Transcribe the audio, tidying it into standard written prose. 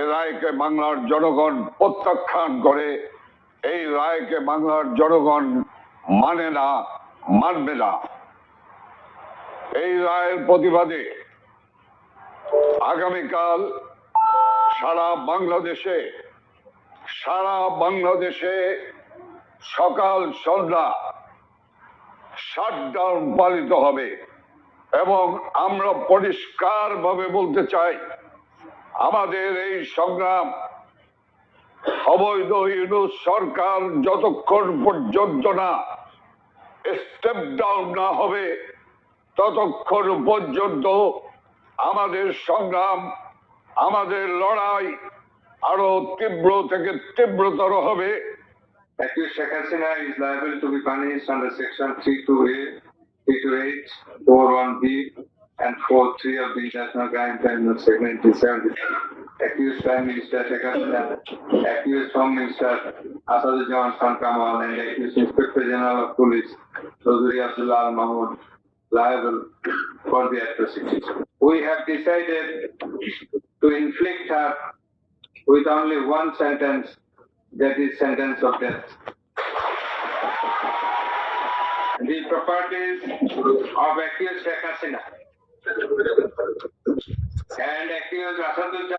এ রায়কে বাংলার জনগণ প্রত্যাখ্যান করে। এই রায়কে বাংলার জনগণ মানে না, মানবে না। এই রায়ের প্রতিবাদে আগামীকাল সারা বাংলাদেশে সকাল সন্ধ্যা শাটডাউন পালিত হবে এবং আমরা পরিষ্কারভাবে বলতে চাই, আমাদের এই সংগ্রাম অবৈধ ইউনূস সরকার যতক্ষণ পর্যন্ত না স্টেপ ডাউন না হবে ততক্ষণ পর্যন্ত আমাদের সংগ্রাম, আমাদের লড়াই আরো তীব্র থেকে তীব্রতর হবে। Accused Sheikh Hasina is liable to be punished under Section 32A, 32H, 41B, and 43 of the International Crime Tribunal, Section 1970. Accused Prime Minister Sheikh Hasina, accused Home Minister Asaduজ্জামান Khan Kamal, and accused Inspector General of Police Chaudhry Abdullah Al Mahmood liable for the atrocities. We have decided to inflict her with only one sentence, that is sentence of death. The properties of accused Sheikh Hasina and accused Asaduজ্জামান